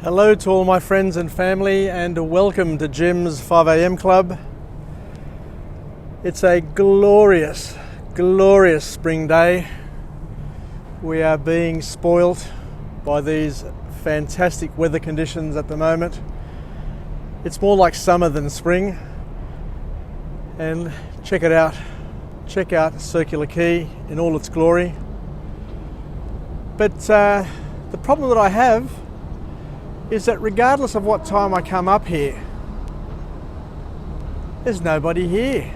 Hello to all my friends and family, and welcome to Jim's 5am Club. It's a glorious, glorious spring day. We are being spoilt by these fantastic weather conditions at the moment. It's more like summer than spring. And check it out. Check out Circular Quay in all its glory. But the problem that I have is that regardless of what time I come up here, there's nobody here.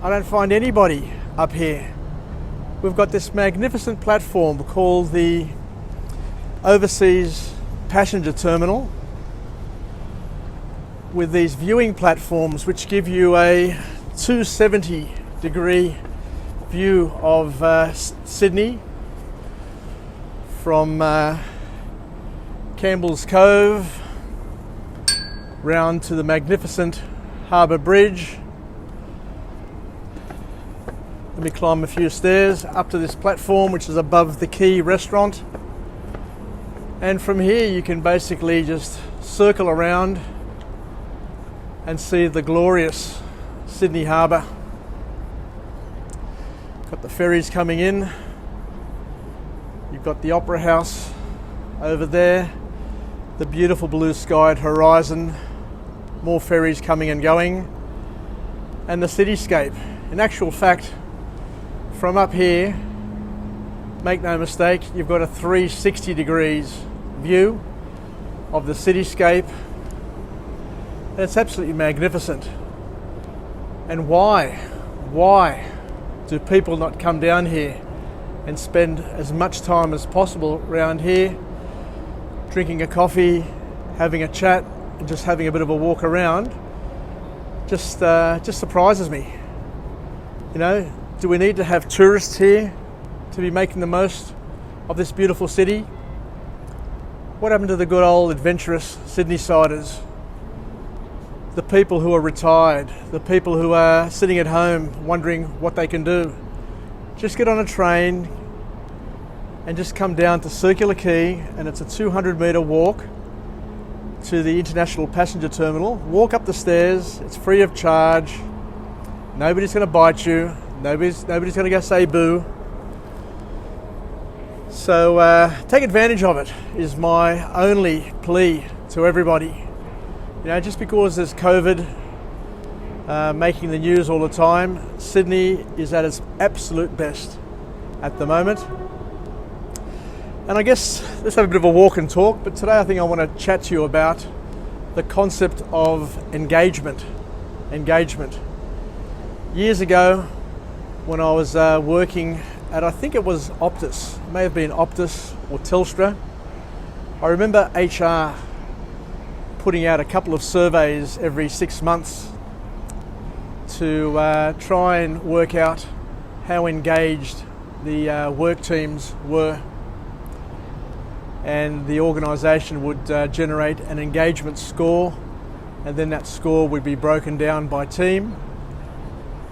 I don't find anybody up here. We've got this magnificent platform called the Overseas Passenger Terminal with these viewing platforms which give you a 270-degree view of Sydney from Campbell's Cove round to the magnificent Harbour Bridge. Let me climb a few stairs up to this platform which is above the Quay restaurant, and from here you can basically just circle around and see the glorious Sydney Harbour. Got the ferries coming in, you've got the Opera House over there, the beautiful blue skied horizon, more ferries coming and going, and the cityscape. In actual fact, from up here, make no mistake, you've got a 360 degrees view of the cityscape, and it's absolutely magnificent. And why do people not come down here and spend as much time as possible around here, drinking a coffee, having a chat, and just having a bit of a walk around? Just surprises me. You know, do we need to have tourists here to be making the most of this beautiful city? What happened to the good old adventurous Sydney-siders? The people who are retired, the people who are sitting at home wondering what they can do. Just get on a train and just come down to Circular Quay, and it's a 200-metre walk to the International Passenger Terminal. Walk up the stairs, it's free of charge, nobody's going to bite you, nobody's going to go say boo. So take advantage of it is my only plea to everybody. You know, just because there's COVID making the news all the time, Sydney is at its absolute best at the moment. And I guess let's have a bit of a walk and talk, but today I think I want to chat to you about the concept of engagement. Engagement. Years ago, when I was working at, I think it was Optus, it may have been Optus or Telstra, I remember HR putting out a couple of surveys every 6 months to try and work out how engaged the work teams were. And the organisation would generate an engagement score, and then that score would be broken down by team.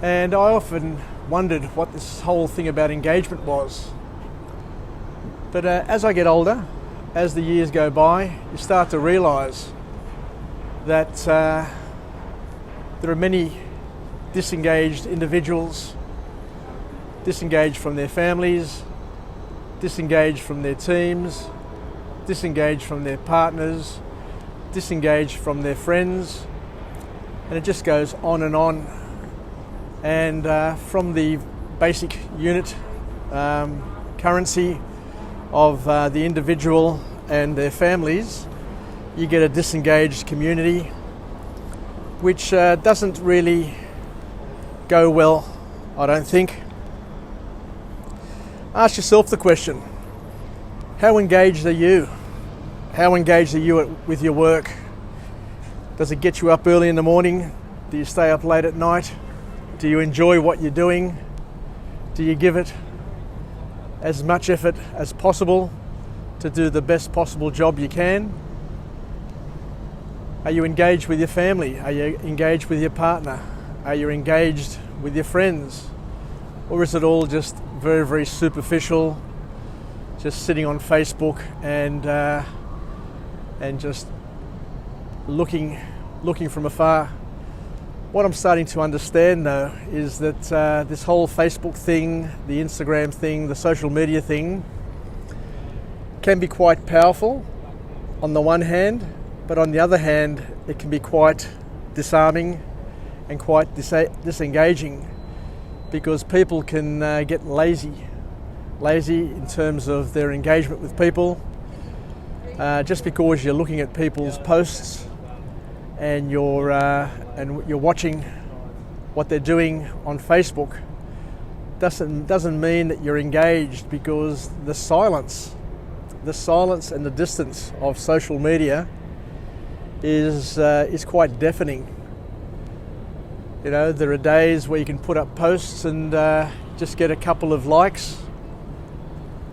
And I often wondered what this whole thing about engagement was. But as I get older, as the years go by, you start to realise that there are many disengaged individuals, disengaged from their families, disengaged from their teams, disengaged from their partners, disengaged from their friends, and it just goes on and on. And from the basic unit currency of the individual and their families, you get a disengaged community, which doesn't really go well, I don't think. Ask yourself the question, how engaged are you? How engaged are you with your work? Does it get you up early in the morning? Do you stay up late at night? Do you enjoy what you're doing? Do you give it as much effort as possible to do the best possible job you can? Are you engaged with your family? Are you engaged with your partner? Are you engaged with your friends? Or is it all just very, very superficial, just sitting on Facebook and just looking from afar. What I'm starting to understand though is that this whole Facebook thing, the Instagram thing, the social media thing can be quite powerful on the one hand, but on the other hand it can be quite disarming and quite disengaging, because people can get lazy in terms of their engagement with people. Just because you're looking at people's posts and you're watching what they're doing on Facebook doesn't mean that you're engaged, because the silence and the distance of social media is quite deafening. You know, there are days where you can put up posts and just get a couple of likes,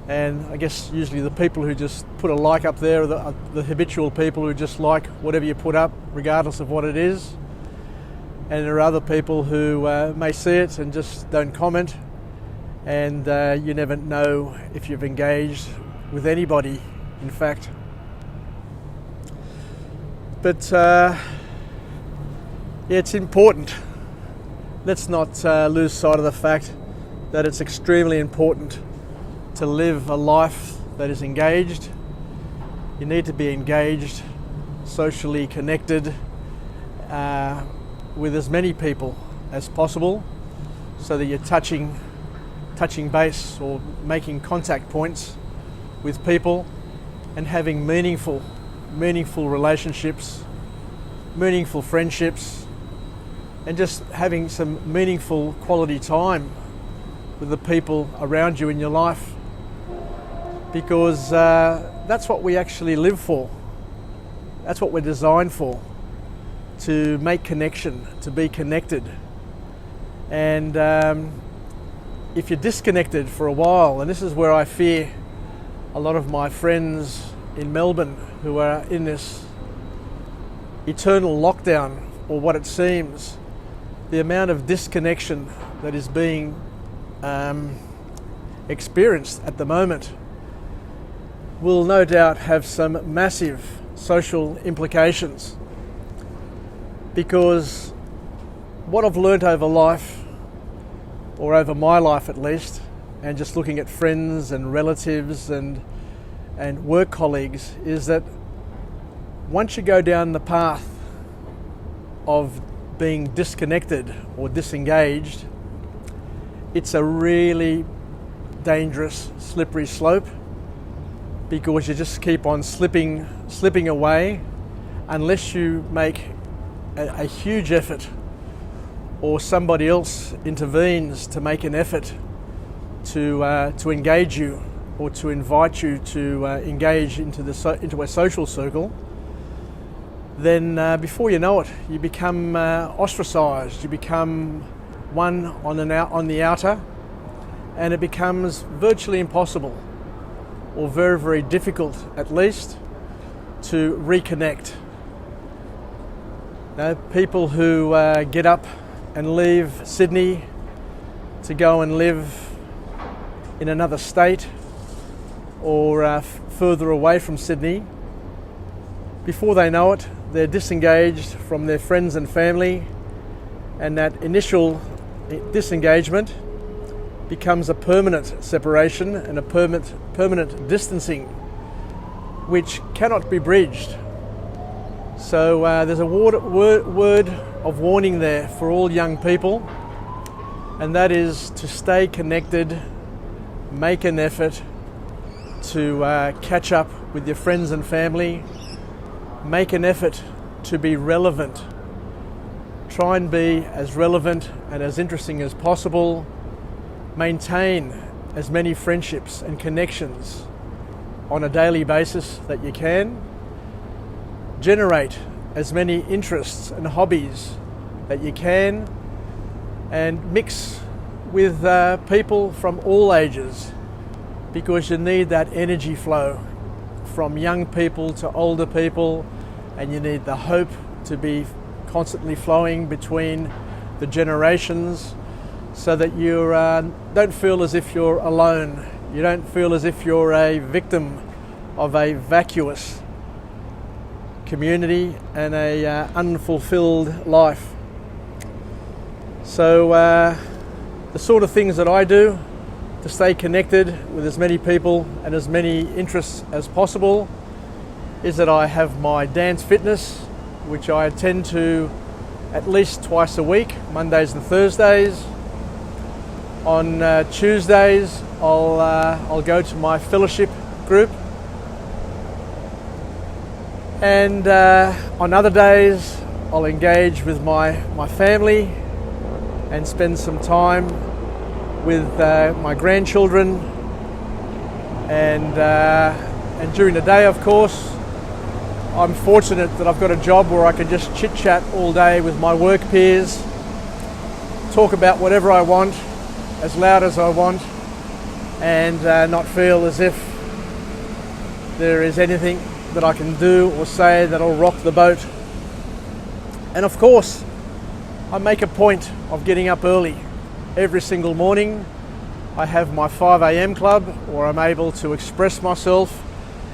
and I guess usually the people who just put a like up there are the habitual people who just like whatever you put up, regardless of what it is. And there are other people who may see it and just don't comment, and you never know if you've engaged with anybody, in fact. But yeah, it's important. Let's not lose sight of the fact that it's extremely important to live a life that is engaged. You need to be engaged, socially connected with as many people as possible, so that you're touching base or making contact points with people and having meaningful relationships, meaningful friendships, and just having some meaningful quality time with the people around you in your life. Because that's what we actually live for. That's what we're designed for, to make connection, to be connected. And if you're disconnected for a while, and this is where I fear a lot of my friends in Melbourne who are in this eternal lockdown, or what it seems, the amount of disconnection that is being experienced at the moment will no doubt have some massive social implications. Because what I've learnt over life, or over my life at least, and just looking at friends and relatives and work colleagues, is that once you go down the path of being disconnected or disengaged, it's a really dangerous, slippery slope, because you just keep on slipping away unless you make a huge effort, or somebody else intervenes to make an effort to engage you, or to invite you to engage into a social circle. Then before you know it, you become ostracised. You become one on the outer, and it becomes virtually impossible, or very, very difficult at least, to reconnect. People who get up and leave Sydney to go and live in another state, or further away from Sydney, before they know it, they're disengaged from their friends and family, and that initial disengagement becomes a permanent separation and a permanent distancing, which cannot be bridged. So there's a word of warning there for all young people, and that is to stay connected, make an effort to catch up with your friends and family, make an effort to be relevant. Try and be as relevant and as interesting as possible. Maintain as many friendships and connections on a daily basis that you can. Generate as many interests and hobbies that you can, and mix with people from all ages, because you need that energy flow from young people to older people, and you need the hope to be constantly flowing between the generations, so that you don't feel as if you're alone. You don't feel as if you're a victim of a vacuous community and a unfulfilled life. So the sort of things that I do to stay connected with as many people and as many interests as possible is that I have my dance fitness, which I attend to at least twice a week, Mondays and Thursdays. On Tuesdays, I'll go to my fellowship group, and on other days, I'll engage with my family and spend some time with my grandchildren, and during the day, of course, I'm fortunate that I've got a job where I can just chit-chat all day with my work peers, talk about whatever I want, as loud as I want, and not feel as if there is anything that I can do or say that'll rock the boat. And of course, I make a point of getting up early. Every single morning I have my 5 a.m. club where I'm able to express myself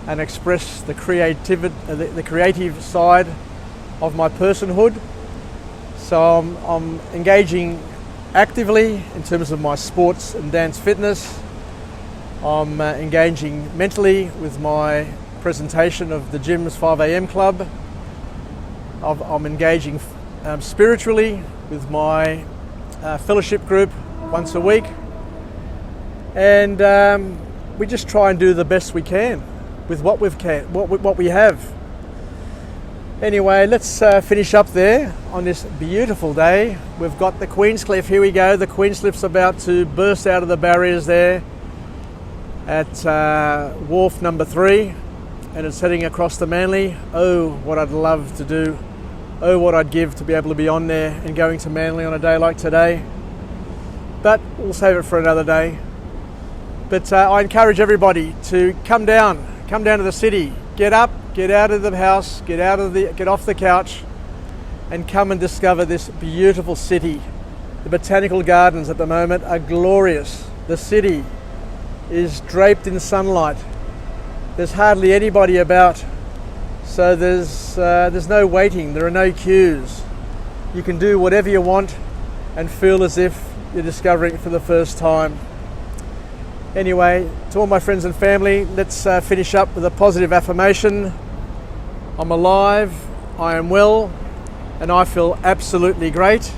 and express the creative side of my personhood. So I'm engaging actively in terms of my sports and dance fitness. I'm engaging mentally with my presentation of the gym's 5 a.m. club. I'm engaging spiritually with my fellowship group once a week, and we just try and do the best we can with what we have. Anyway, let's finish up there on this beautiful day. We've got the Queenscliff. Here we go. The Queenscliff's about to burst out of the barriers there at wharf number 3, and it's heading across to Manly. Oh, what I'd love to do. Oh, what I'd give to be able to be on there and going to Manly on a day like today. But we'll save it for another day. But I encourage everybody to come down to the city, get up, get out of the house, get off the couch, and come and discover this beautiful city. The botanical gardens at the moment are glorious. The city is draped in sunlight. There's hardly anybody about, so there's no waiting. There are no queues. You can do whatever you want and feel as if you're discovering it for the first time. Anyway, to all my friends and family, let's finish up with a positive affirmation. I'm alive, I am well, and I feel absolutely great.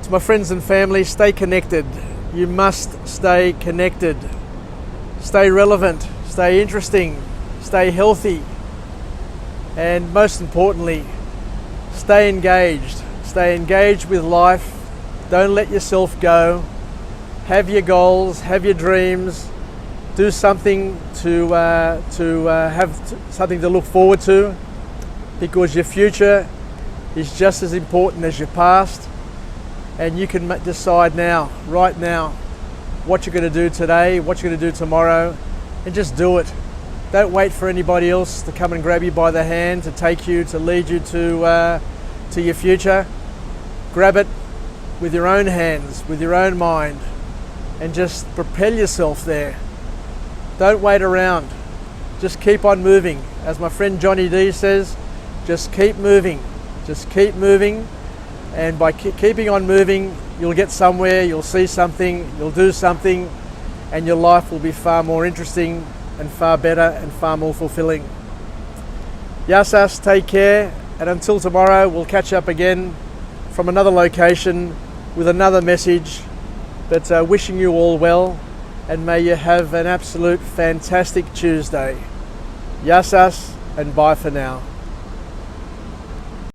To my friends and family, stay connected. You must stay connected. Stay relevant, stay interesting, stay healthy, and most importantly, stay engaged. Stay engaged with life. Don't let yourself go. Have your goals, have your dreams, do something to have something to look forward to, because your future is just as important as your past, and you can decide now, right now, what you're going to do today, what you're going to do tomorrow, and just do it. Don't wait for anybody else to come and grab you by the hand, to take you, to lead you to your future. Grab it with your own hands, with your own mind, and just propel yourself there. Don't wait around. Just keep on moving. As my friend Johnny D says, just keep moving. Just keep moving. And by keeping on moving, you'll get somewhere, you'll see something, you'll do something, and your life will be far more interesting and far better and far more fulfilling. Yasas, take care, and until tomorrow, we'll catch up again from another location with another message. But wishing you all well, and may you have an absolute fantastic Tuesday. Yasas, and bye for now.